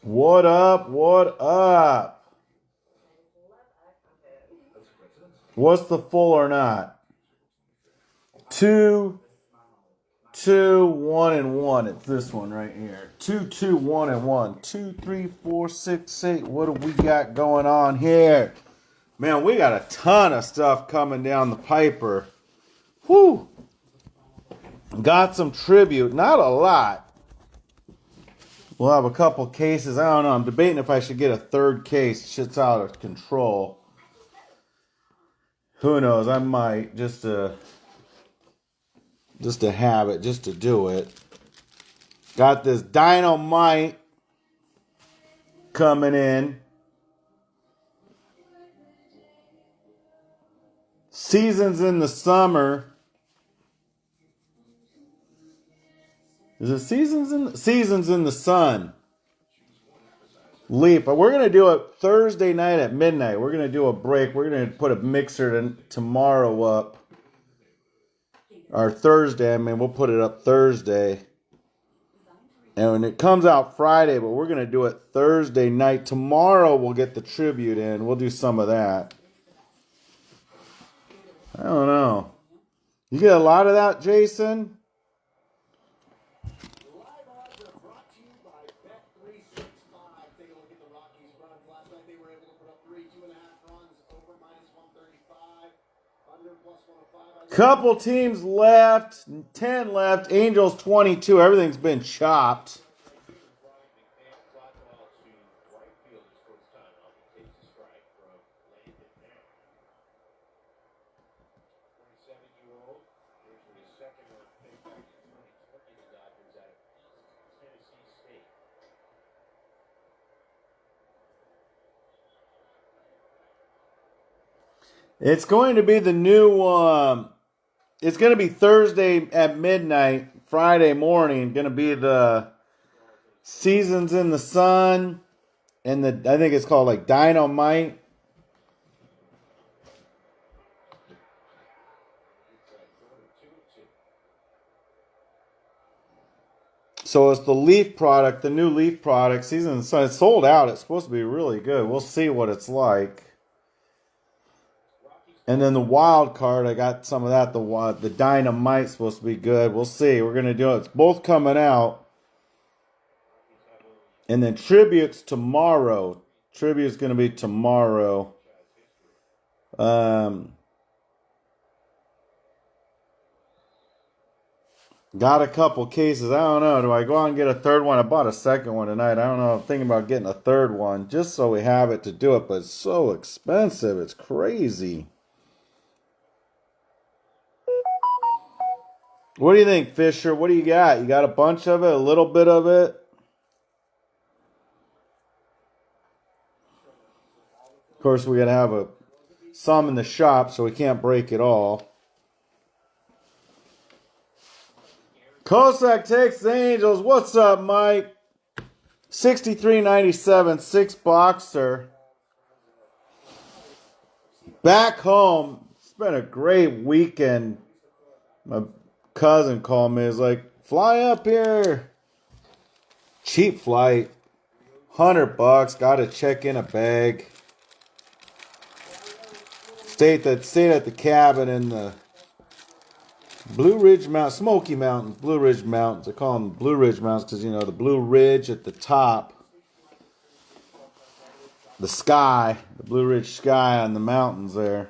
What up? What up? What's the full or not? 2, 2, 1, and 1. It's this one right here. 2, 2, 1, and 1. 2, 3, 4, 6, 8. What do we got going on here? Man, we got a ton of stuff coming down the piper. Whew. Got some tribute. Not a lot. We'll have a couple cases. I don't know. I'm debating if I should get a third case. Shit's out of control. Who knows? I might just to have it, just to do it. Got this Dynamite coming in. Seasons in the summer. Is it Seasons in the Sun? Leaf. But we're going to do it Thursday night at midnight. We're going to do a break. We're going to put a mixer tomorrow up. Or Thursday. I mean, we'll put it up Thursday. And when it comes out Friday, but we're going to do it Thursday night. Tomorrow we'll get the tribute in. We'll do some of that. I don't know. You get a lot of that, Jason? Couple teams left. 10 left. Angels 22. Everything's been chopped. It's going to be the new... It's going to be Thursday at midnight, Friday morning. Going to be the Seasons in the Sun, and I think it's called like Dynamite. So it's the Leaf product, the new Leaf product, Seasons in the Sun. It's sold out. It's supposed to be really good. We'll see what it's like. And then the wild card, I got some of that. The Dynamite's supposed to be good. We'll see. We're going to do it. It's both coming out. And then Tribute's tomorrow. Tribute's going to be tomorrow. Got a couple cases. I don't know. Do I go out and get a third one? I bought a second one tonight. I don't know. I'm thinking about getting a third one just so we have it to do it. But it's so expensive. It's crazy. What do you think, Fisher? What do you got? You got a bunch of it? A little bit of it? Of course, we got to have some in the shop, so we can't break it all. Cossack takes the Angels. What's up, Mike? 63.97, 6-boxer. Back home. It's been a great weekend. My cousin called me. He's like, fly up here. Cheap flight. $100. Got to check in a bag. Stayed at the cabin in the Blue Ridge Mountains, Smoky Mountains, Blue Ridge Mountains. I call them Blue Ridge Mountains because, you know, the Blue Ridge at the top. The sky, the Blue Ridge sky on the mountains there.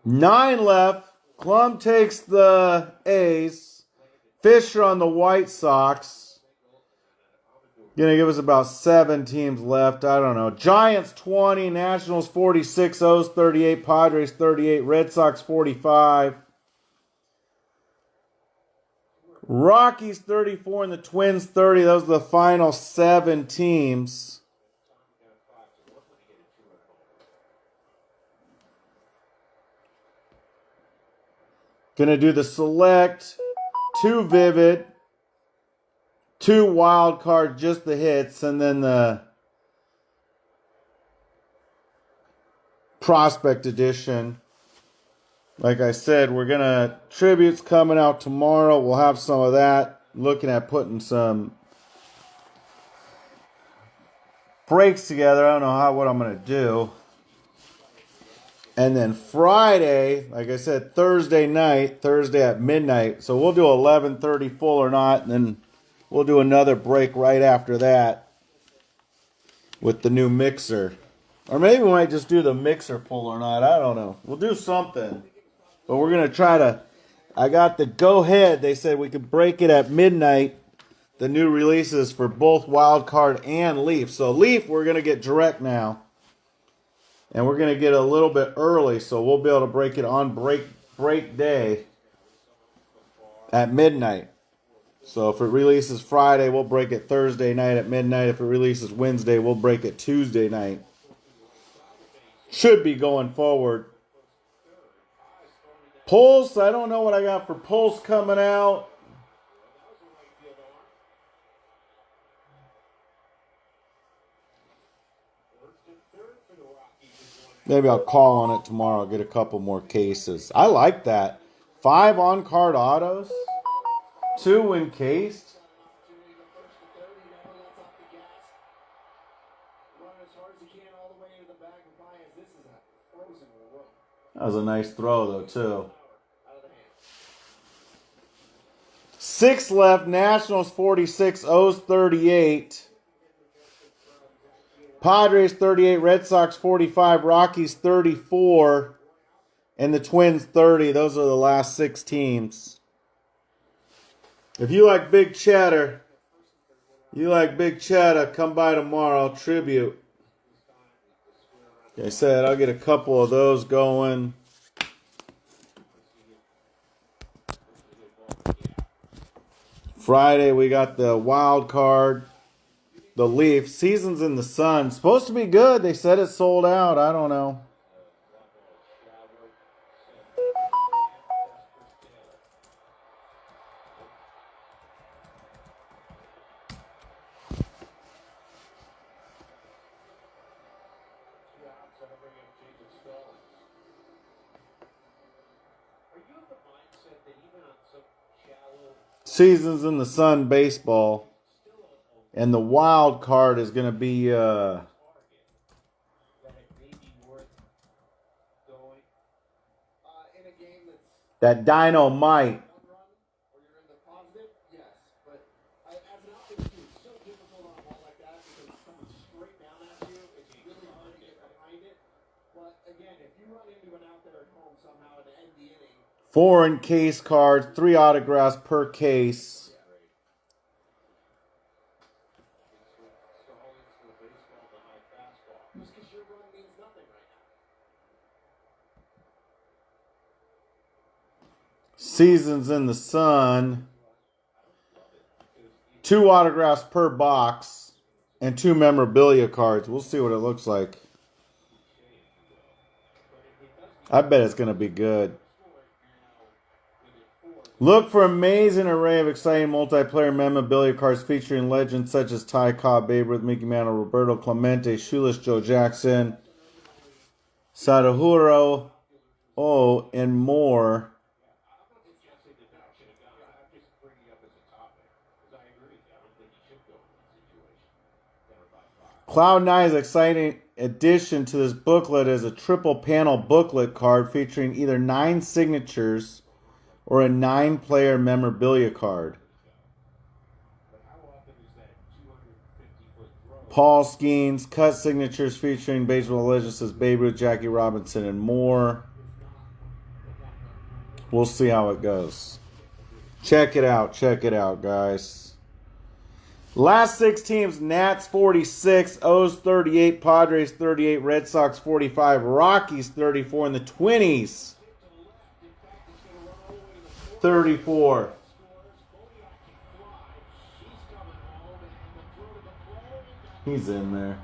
9 left. Klum takes the A's. Fisher on the White Sox. Gonna give us about 7 teams left. I don't know. Giants 20, Nationals 46, O's 38, Padres 38, Red Sox 45. Rockies 34 and the Twins 30. Those are the final 7 teams. Gonna do the select, 2 vivid, 2 wild card, just the hits, and then the prospect edition. Like I said, we're gonna tributes coming out tomorrow. We'll have some of that. Looking at putting some breaks together. I don't know what I'm gonna do. And then Friday, like I said, Thursday at midnight. So we'll do 11:30 full or not, and then we'll do another break right after that with the new mixer. Or maybe we might just do the mixer full or not. I don't know. We'll do something. But we're going to try to... I got the go-ahead. They said we could break it at midnight. The new releases for both Wild Card and Leaf. So Leaf, we're going to get direct now. And we're going to get a little bit early. So we'll be able to break it on break day at midnight. So if it releases Friday, we'll break it Thursday night at midnight. If it releases Wednesday, we'll break it Tuesday night. Should be going forward. Pulse, I don't know what I got for Pulse coming out. Maybe I'll call on it tomorrow. I'll get a couple more cases. I like that. 5 on-card autos. 2 encased. That was a nice throw, though, too. 6 left. Nationals 46, O's 38. Padres 38, Red Sox 45, Rockies 34, and the Twins 30. Those are the last 6 teams. If you like big cheddar, come by tomorrow. Tribute. Like I said, I'll get a couple of those going. Friday, we got the wild card, the Leaf. Seasons in the Sun. Supposed to be good. They said it sold out. I don't know. Seasons in the Sun baseball. And the wild card is going to be that Dynamite. Four case cards, 3 autographs per case. Seasons in the Sun. 2 autographs per box. And 2 memorabilia cards. We'll see what it looks like. I bet it's going to be good. Look for amazing array of exciting multiplayer memorabilia cards featuring legends such as Ty Cobb, Babe Ruth, Mickey Mantle, Roberto Clemente, Shoeless Joe Jackson, Sadahuro, and more. Cloud9's exciting addition to this booklet is a triple panel booklet card featuring either 9 signatures or a 9-player memorabilia card. Paul Skeens, cut signatures featuring baseball legends such as Babe Ruth, Jackie Robinson, and more. We'll see how it goes. Check it out, guys. Last 6 teams, Nats 46, O's 38, Padres 38, Red Sox 45, Rockies 34, and the Twinnies 34. He's in there.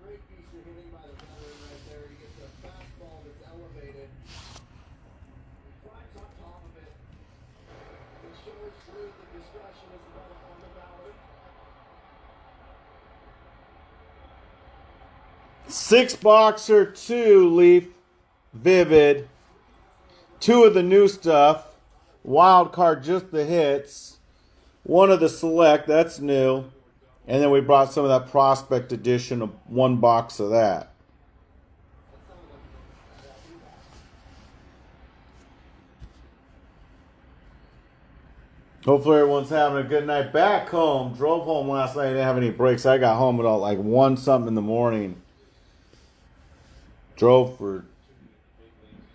Great piece of hitting by the veteran right there. He gets a fastball that's elevated. He climbs on top of it. It shows Ruth that discretion is the better form of valor. 6-boxer, 2 Leaf, Vivid. 2 of the new stuff. Wild card, just the hits. 1 of the select, that's new. And then we brought some of that prospect edition of 1 box of that. Hopefully everyone's having a good night. Back home. Drove home last night. Didn't have any breaks. I got home at all like 1 something in the morning. Drove for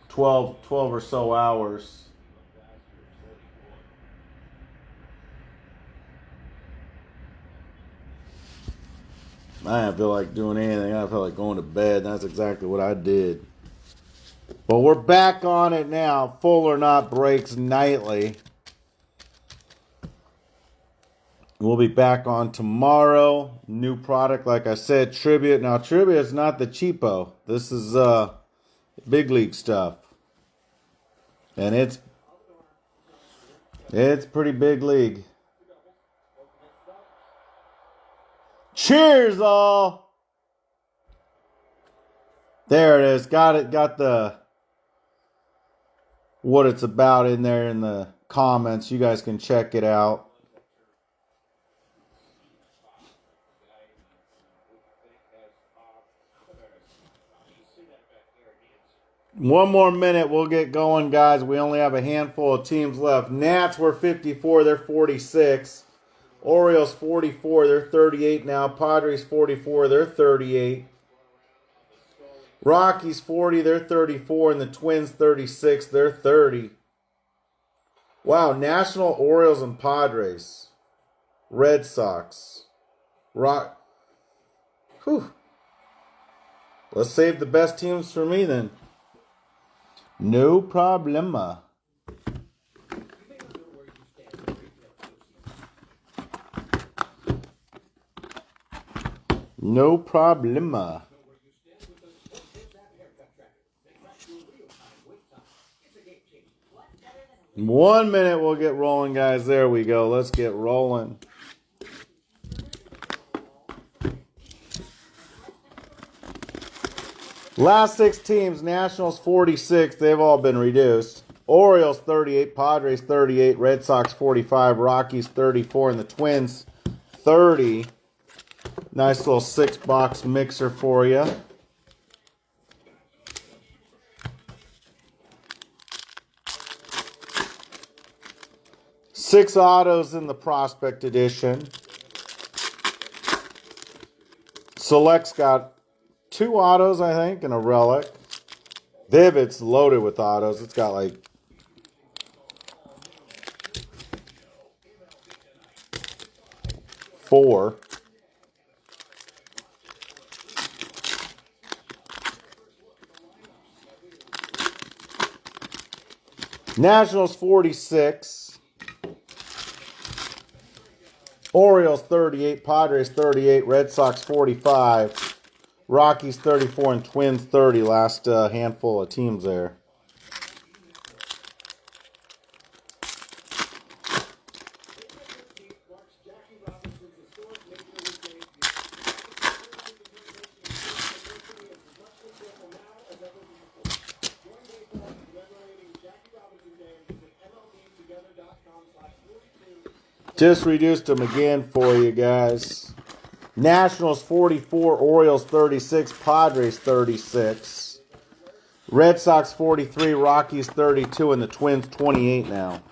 12 or so hours. I didn't feel like doing anything. I felt like going to bed. That's exactly what I did. But we're back on it now. Full or not breaks nightly. We'll be back on tomorrow. New product, like I said, Tribute. Now, Tribute is not the cheapo. This is big league stuff. And it's pretty big league. Cheers, all. There it is. Got it. Got the what it's about in there in the comments. You guys can check it out. One more minute, we'll get going, guys. We only have a handful of teams left. Nats were 54, they're 46. Orioles 44, they're 38 now. Padres 44, they're 38. Rockies 40, they're 34. And the Twins 36, they're 30. Wow, National, Orioles, and Padres. Red Sox. Whew. Let's save the best teams for me then. No problema. No problema. In 1 minute, we'll get rolling, guys. There we go. Let's get rolling. Last 6 teams, Nationals 46, they've all been reduced. Orioles 38, Padres 38, Red Sox 45, Rockies 34, and the Twins 30. Nice little 6-box mixer for you. Six autos in the Prospect Edition. Select's got 2 autos, I think, and a relic. Vivid's loaded with autos. It's got like 4. Nationals 46. Orioles 38, Padres 38, Red Sox 45, Rockies 34, and Twins 30. Last handful of teams there. Just reduced them again for you guys. Nationals 44, Orioles 36, Padres 36. Red Sox 43, Rockies 32, and the Twins 28 now.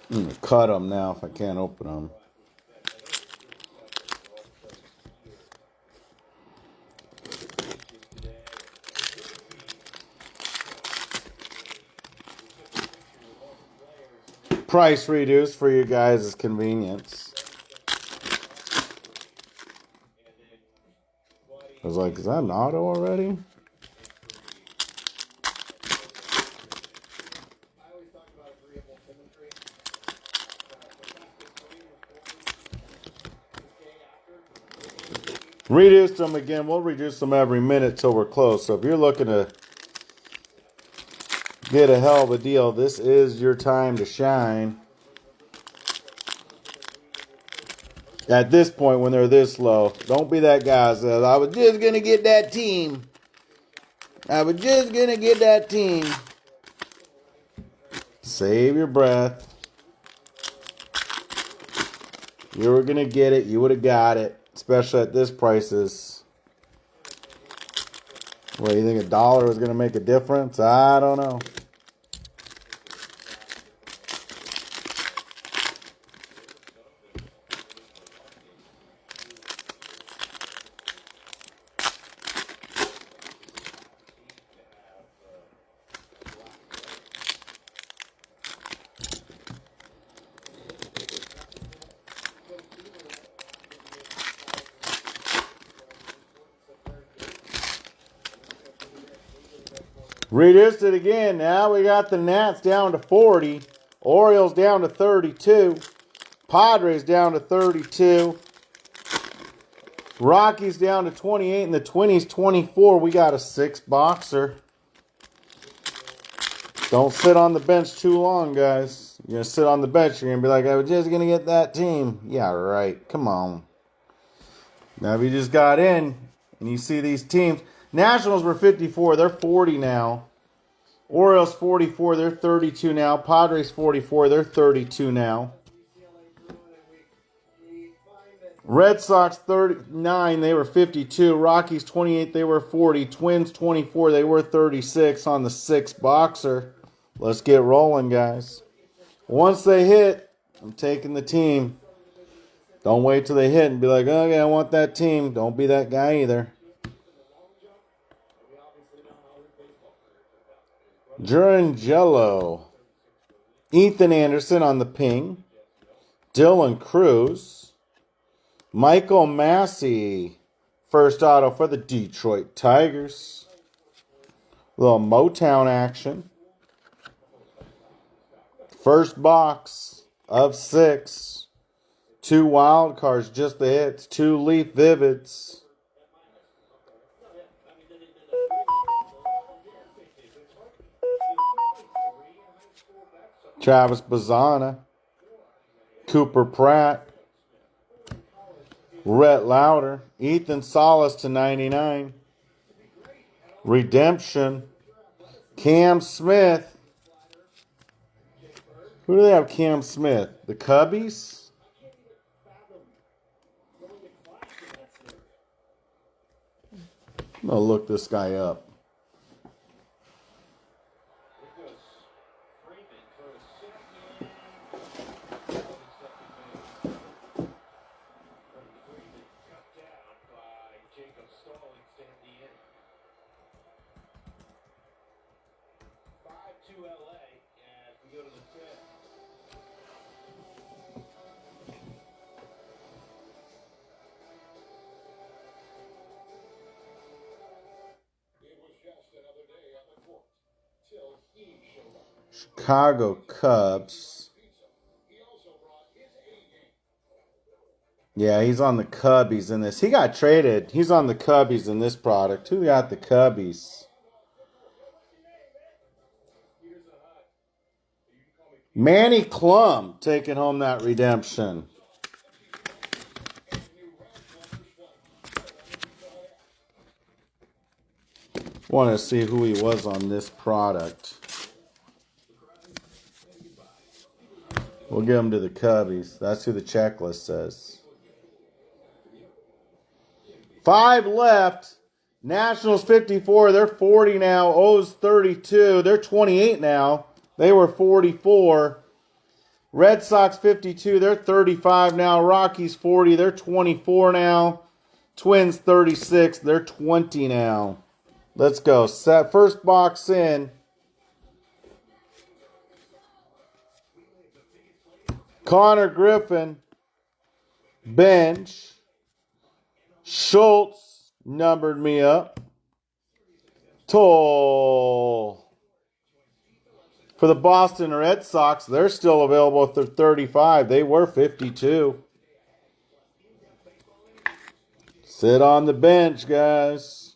I'm going to cut them now if I can't open them. Price reduced for you guys' convenience. I was like, is that an auto already? Reduced them again. We'll reduce them every minute till we're close. So if you're looking to get a hell of a deal, this is your time to shine. At this point, when they're this low, don't be that guy that says, I was just going to get that team. I was just going to get that team. Save your breath. You were going to get it. You would have got it. Especially at this prices. What, you think $1 was going to make a difference? I don't know. Reduced it again. Now we got the Nats down to 40. Orioles down to 32. Padres down to 32. Rockies down to 28. And the Twinnies 24. We got a 6-boxer. Don't sit on the bench too long, guys. You're going to sit on the bench. You're going to be like, I was just going to get that team. Yeah, right. Come on. Now, if you just got in and you see these teams. Nationals were 54. They're 40 now. Orioles 44. They're 32 now. Padres 44. They're 32 now. Red Sox 39. They were 52. Rockies 28. They were 40. Twins 24. They were 36 on the 6-boxer. Let's get rolling, guys. Once they hit, I'm taking the team. Don't wait till they hit and be like, okay, I want that team. Don't be that guy either. Jello. Ethan Anderson on the ping. Dylan Cruz. Michael Massey. First auto for the Detroit Tigers. Little Motown action. First box of 6. 2 wild cards, just the hits. 2 Leaf Vivids. Travis Bazzana, Cooper Pratt, Rhett Lauder, Ethan Salas to 99, Redemption, Cam Smith. Who do they have Cam Smith? The Cubbies? I'm going to look this guy up. Chicago Cubs. Yeah, he's on the Cubbies in this. He got traded. He's on the Cubbies in this product. Who got the Cubbies? Manny Klum taking home that redemption. Want to see who he was on this product. We'll give him to the Cubbies. That's who the checklist says. 5 left. Nationals 54. They're 40 now. O's 32. They're 28 now. They were 44. Red Sox 52, they're 35 now. Rockies 40, they're 24 now. Twins 36, they're 20 now. Let's go. Set first box in. Connor Griffin, bench. Schultz numbered me up. Toll. For the Boston Red Sox, they're still available if they're 35. They were 52. Sit on the bench, guys.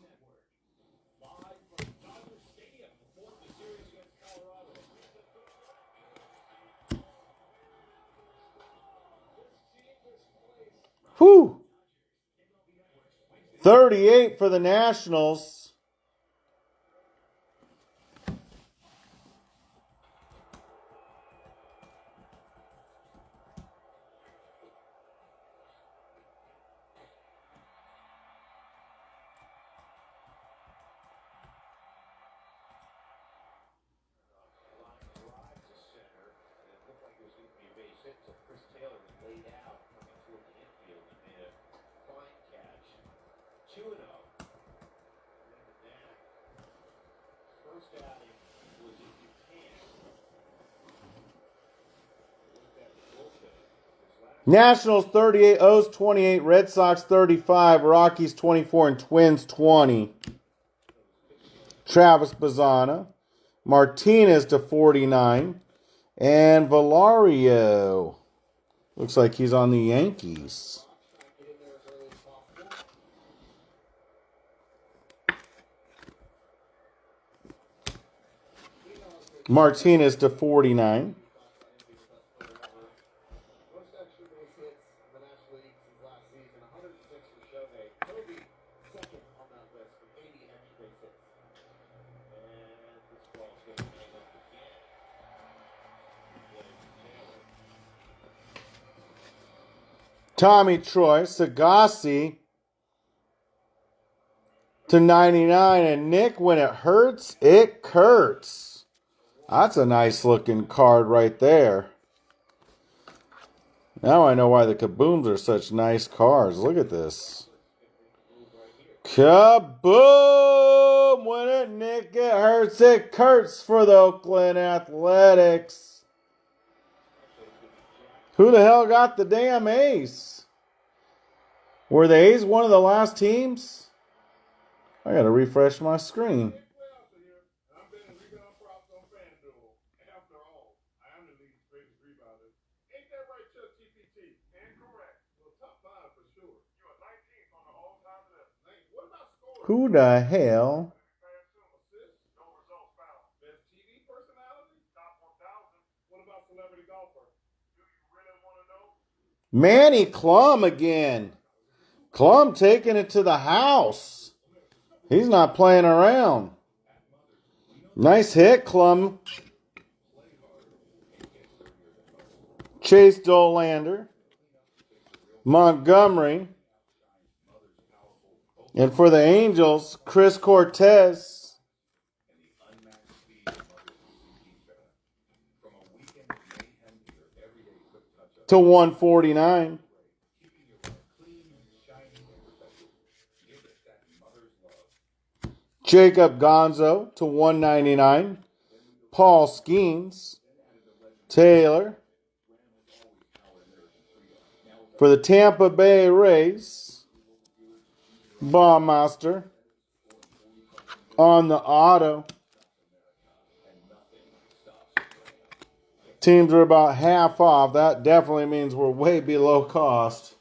Whew. 38 for the Nationals. Nationals 38, O's 28, Red Sox 35, Rockies 24, and Twins 20. Travis Bazzana, Martinez to 49, and Valario. Looks like he's on the Yankees. Martinez to 49. Tommy Troy, Sagassi to 99. And Nick, when it hurts, it hurts. That's a nice looking card right there. Now I know why the Kabooms are such nice cards. Look at this. Kaboom! When it Nick, it hurts, it hurts for the Oakland Athletics. Who the hell got the damn ace? Were the A's one of the last teams? I gotta refresh my screen. Who the hell? Manny Klum again. Klum taking it to the house. He's not playing around. Nice hit, Klum. Chase Dolander. Montgomery. And for the Angels, Chris Cortez. To 149. Jacob Gonzo to 199. Paul Skeens. Taylor. For the Tampa Bay Rays, Baumeister on the auto. Teams are about half off. That definitely means we're way below cost.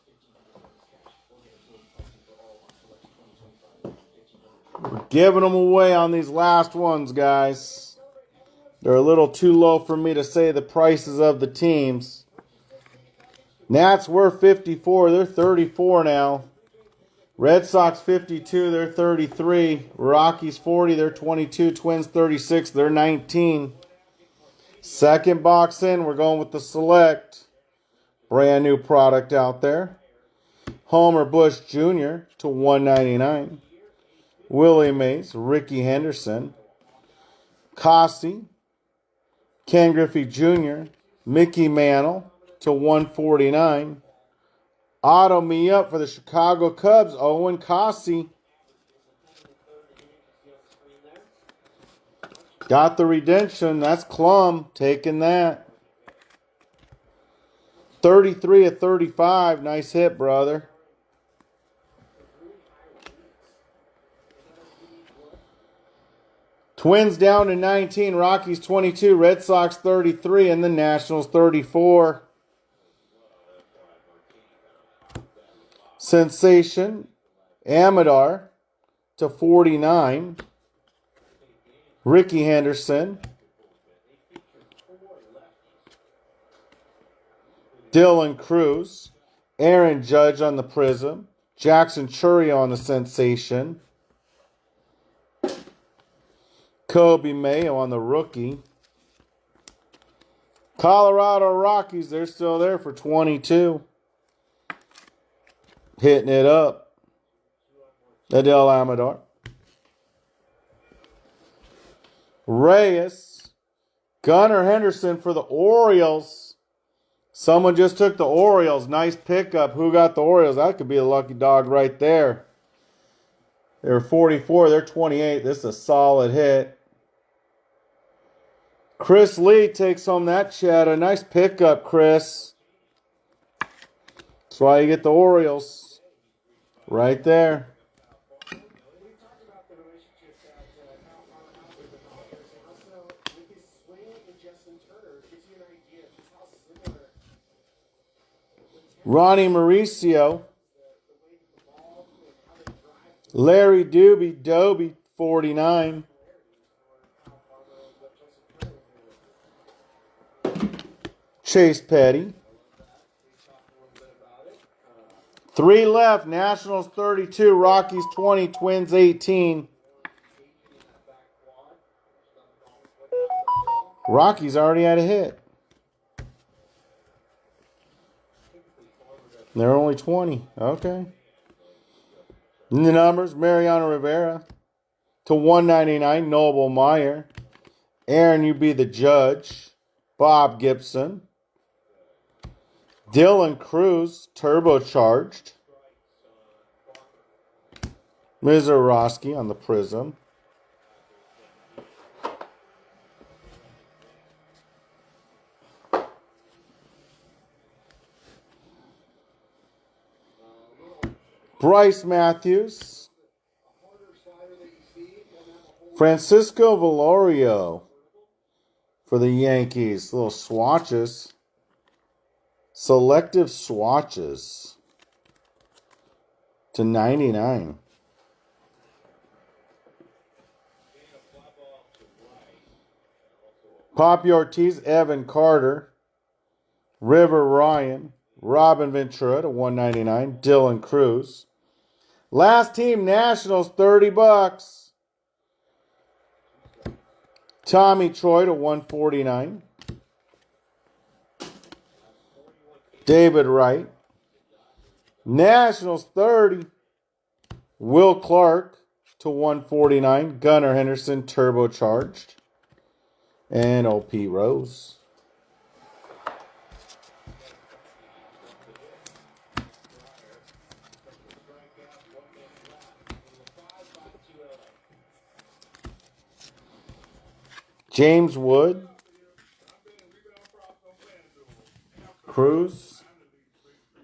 We're giving them away on these last ones, guys. They're a little too low for me to say the prices of the teams. Nats were 54. They're 34 now. Red Sox 52. They're 33. Rockies 40. They're 22. Twins 36. They're 19. Second box in. We're going with the Select. Brand new product out there. Homer Bush Jr. to 199. Willie Mays. Ricky Henderson. Cossey. Ken Griffey Jr. Mickey Mantle to 149. Auto me up for the Chicago Cubs, Owen Cossey. Got the redemption. That's Klum taking that. 33 of 35. Nice hit, brother. Twins down to 19. Rockies 22. Red Sox 33. And the Nationals 34. Sensation. Amador to 49. Ricky Henderson. Dylan Cruz. Aaron Judge on the Prism. Jackson Churio on the Sensation. Kobe Mayo on the Rookie. Colorado Rockies, they're still there for 22. Hitting it up. Adel Amador. Reyes. Gunnar Henderson for the Orioles. Someone just took the Orioles. Nice pickup. Who got the Orioles? That could be a lucky dog right there. They're 44. They're 28. This is a solid hit. Chris Lee takes home that cheddar. Nice pickup, Chris. That's why you get the Orioles. Right there. Ronnie Mauricio. Larry Doby, 49. Chase Petty. 3 left. Nationals 32. Rockies 20. Twins 18. Rockies already had a hit. They're only 20. Okay. In the numbers, Mariano Rivera to 199. Noble Meyer. Aaron, you be the judge. Bob Gibson. Dylan Cruz, turbocharged. Mizorowski on the Prism. Bryce Matthews. Francisco Valorio for the Yankees. Little swatches. Selective swatches to 99. Poppy Ortiz, Evan Carter, River Ryan, Robin Ventura to 199. Dylan Cruz. Last team, Nationals, $30. Tommy Troy to 149. David Wright. Nationals 30. Will Clark to 149. Gunnar Henderson turbocharged. And O.P. Rose. James Wood. Cruz.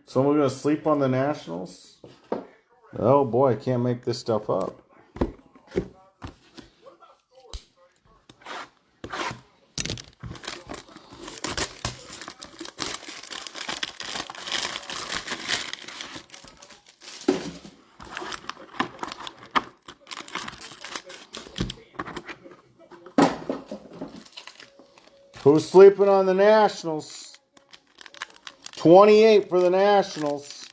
Someone going to sleep on the Nationals? Oh boy, I can't make this stuff up. Who's sleeping on the Nationals? 28 for the Nationals.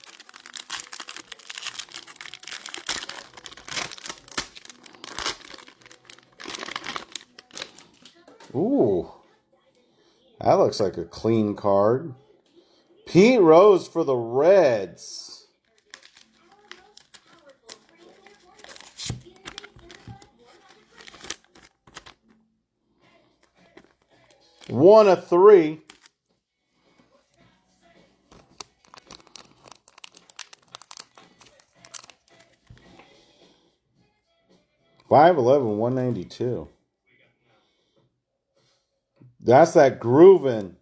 Ooh. That looks like a clean card. Pete Rose for the Reds. One of 3. 5'11", 192. That's that grooving.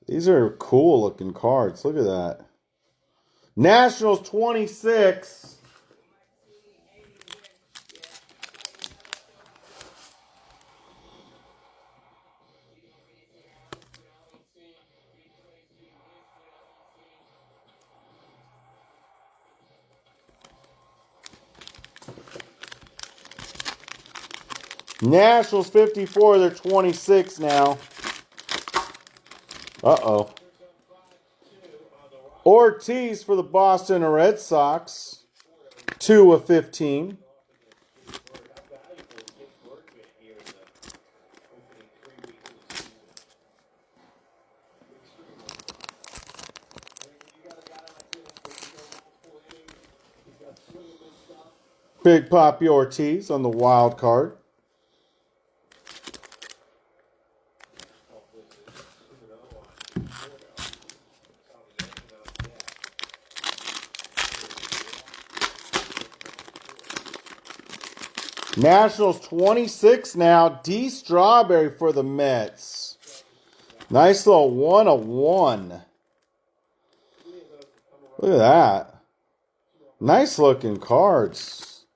These are cool looking cards. Look at that. Nationals 26. Nationals 54, they're 26 now. Uh-oh. Ortiz for the Boston Red Sox. 2/15. Big Papi Ortiz on the wild card. Nationals 26 now. D. Strawberry for the Mets. Nice little 1/1. Look at that. Nice looking cards.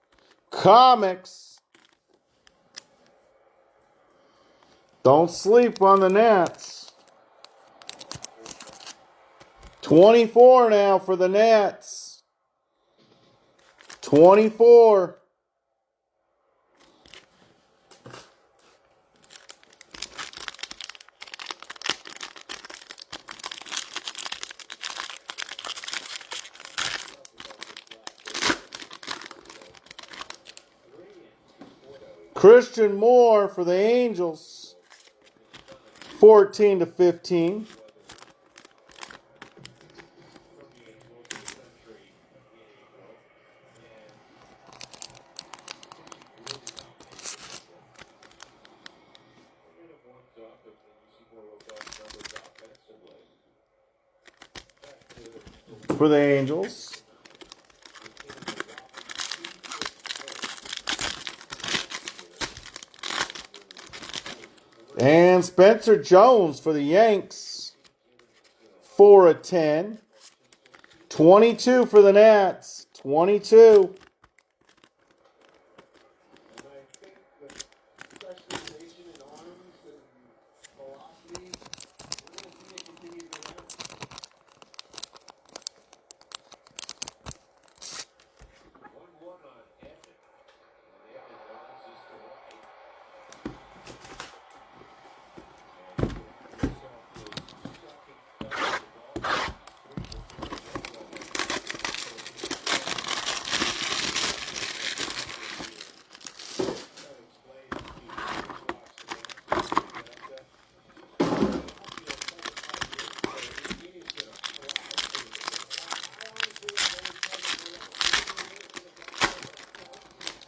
Comics. Don't sleep on the Nats. 24 now for the Nats. 24. Christian Moore for the Angels. 14/15. For the Angels. And Spencer Jones for the Yanks. 4/10. 22 for the Nats. 22.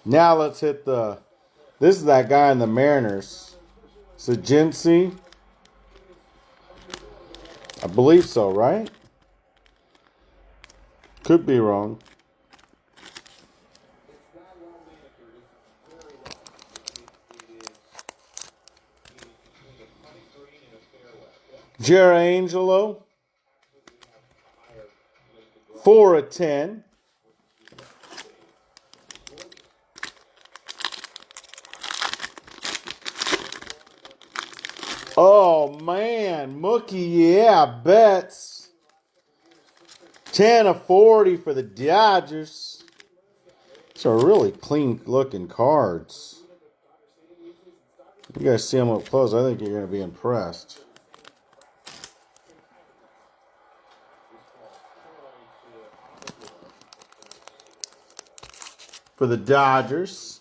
Now let's hit the... This is that guy in the Mariners. Sajinsi. I believe so, right? Could be wrong. Angelo. 4/10. Oh, man. Mookie, yeah, bets. 10/40 for the Dodgers. These are really clean-looking cards. You guys see them up close. I think you're going to be impressed. For the Dodgers.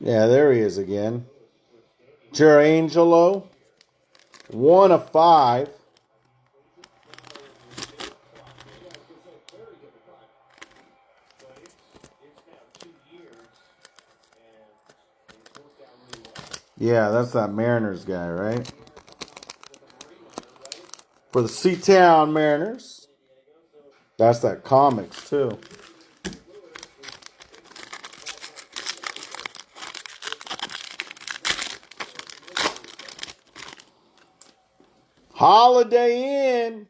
Yeah, there he is again. Angelo. 1/5. Yeah, that's that Mariners guy, right? For the Seatown Mariners. That's that comics, too. Holiday Inn.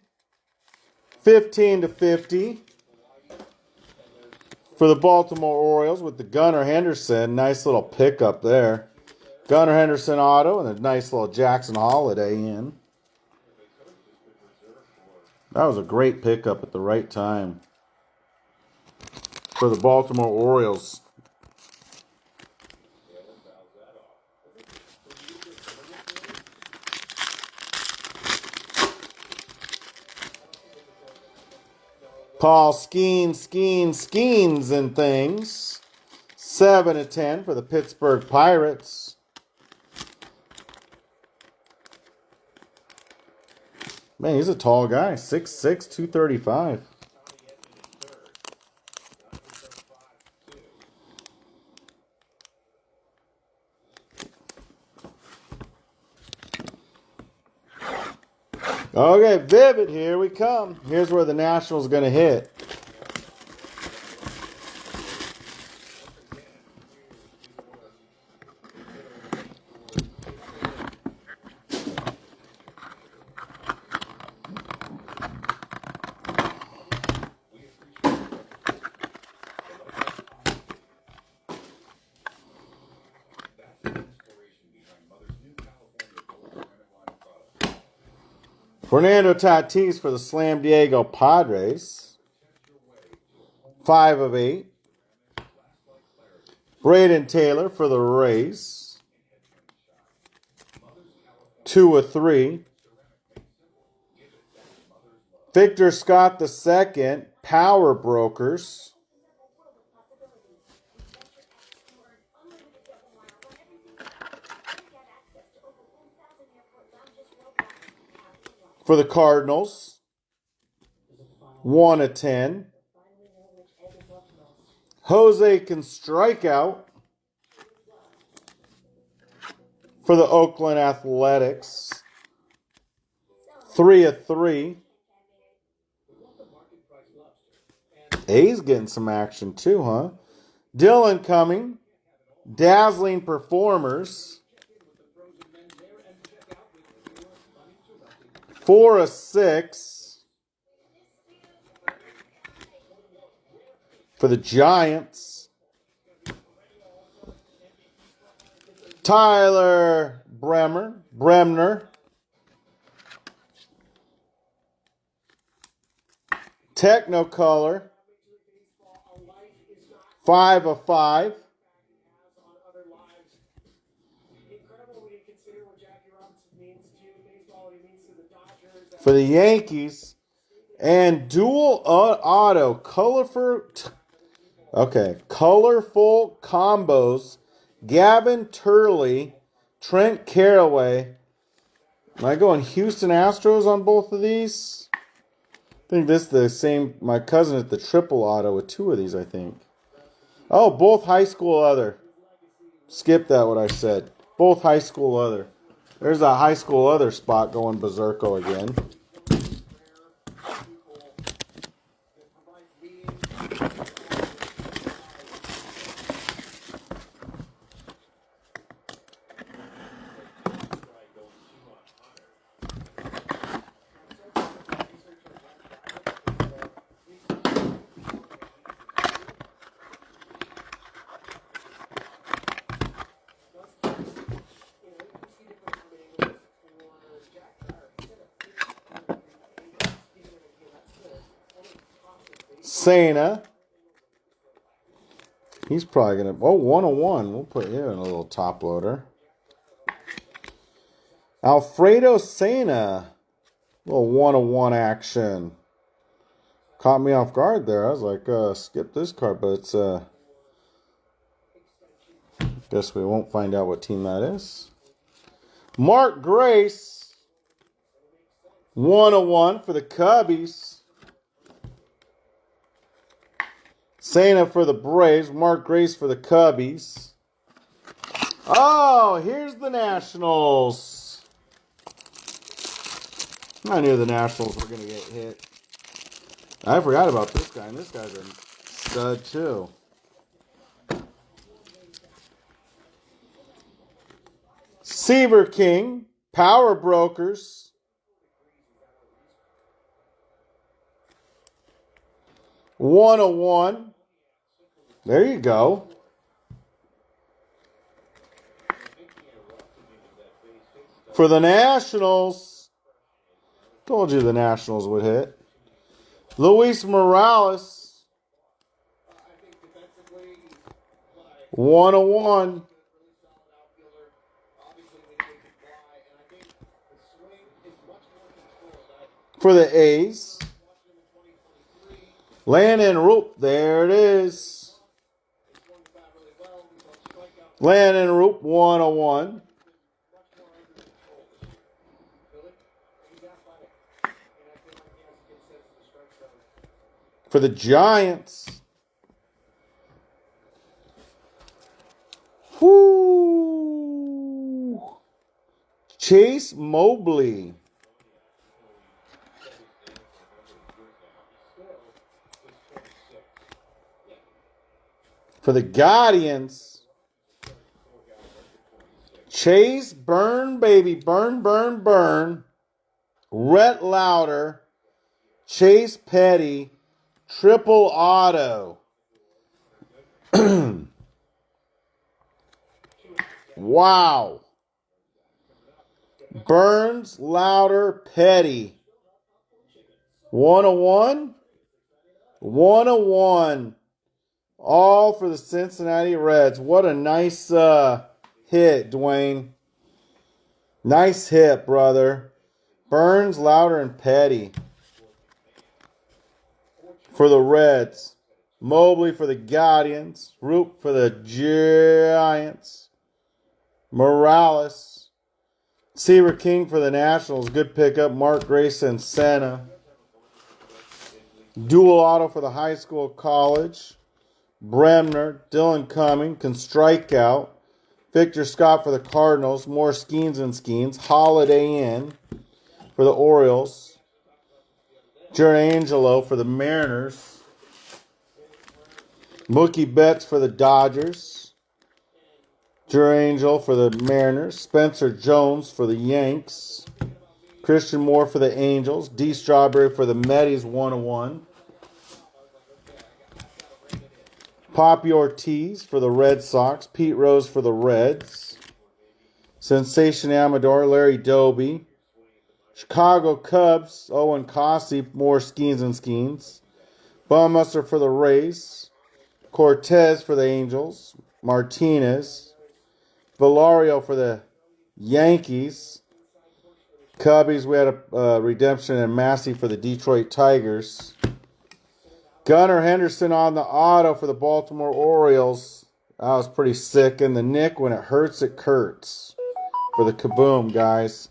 15/50. For the Baltimore Orioles with the Gunnar Henderson. Nice little pickup there. Gunnar Henderson auto and a nice little Jackson Holiday Inn. That was a great pickup at the right time for the Baltimore Orioles. Paul Skeens and things. 7/10 for the Pittsburgh Pirates. Man, he's a tall guy. 6'6", 235. Okay, Vivid, here we come. Here's where the Nationals are going to hit. Fernando Tatis for the Slam Diego Padres. 5/8. Braden Taylor for the Rays. 2/3. Victor Scott II, Power Brokers. For the Cardinals, 1/10. Jose can strike out for the Oakland Athletics, 3/3. A's getting some action too, huh? Dylan Cumming, Dazzling Performers. 4/6 for the Giants. Tyler Bremner. Technicolor. 5/5. For the Yankees. And dual auto. Colorful combos. Gavin Turley. Trent Carraway. Am I going Houston Astros on both of these? I think this is the same. My cousin at the triple auto with two of these, I think. Oh, both high school other. Skip that what I said. Both high school other. There's a high school other spot going berserko again. Sena. He's probably going to... Oh, 101. We'll put him in a little top loader. Alfredo Sena. Little 101 action. Caught me off guard there. I was like, skip this card, but it's... Guess we won't find out what team that is. Mark Grace. 101 for the Cubbies. Sena for the Braves. Mark Grace for the Cubbies. Oh, here's the Nationals. I knew the Nationals were going to get hit. I forgot about this guy, and this guy's a stud too. Seaver King, Power Brokers. #101. There you go. For the Nationals. Told you the Nationals would hit. Luis Morales. 101. For the A's. Landon Roop. There it is. Landon Roop, 101. For the Giants. Whoo! Chase Mobley. For the Guardians. Chase Burn, baby. Burn, burn, burn. Rhett Lauder. Chase Petty. Triple auto. Wow. Burns, Lauder, Petty. 101. 101. All for the Cincinnati Reds. What a nice hit, Dwayne. Nice hit, brother. Burns, Lauder, and Petty. For the Reds. Mobley for the Guardians. Roop for the Giants. Morales. Seaver King for the Nationals. Good pickup. Mark Grayson, Senna. Dual auto for the high school, college. Bremner. Dylan Cumming can strike out. Victor Scott for the Cardinals. More Skeens and Skeens. Holiday Inn for the Orioles. Angelo for the Mariners. Mookie Betts for the Dodgers. Angel for the Mariners. Spencer Jones for the Yanks. Christian Moore for the Angels. D. Strawberry for the Metis, 101. Poppy Ortiz for the Red Sox. Pete Rose for the Reds. Sensation Amador, Larry Doby. Chicago Cubs, Owen Cossey, more Skeens and Skeens. Bummuster for the Rays. Cortez for the Angels. Martinez. Valario for the Yankees. Cubbies, we had a redemption, and Massey for the Detroit Tigers. Gunnar Henderson on the auto for the Baltimore Orioles. That was pretty sick. And the Nick, when it hurts, it curts. For the Kaboom, guys.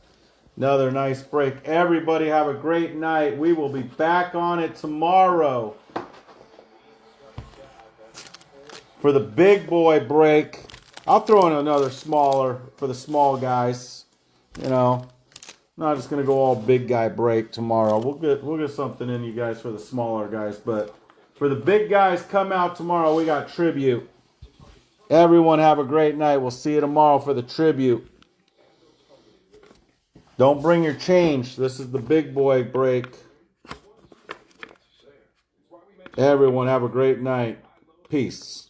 Another nice break. Everybody have a great night. We will be back on it tomorrow for the big boy break. I'll throw in another smaller for the small guys. You know, I'm not just gonna go all big guy break tomorrow. We'll get something in you guys for the smaller guys, but for the big guys, come out tomorrow. We got tribute. Everyone have a great night. We'll see you tomorrow for the tribute. Don't bring your change. This is the big boy break. Everyone have a great night. Peace.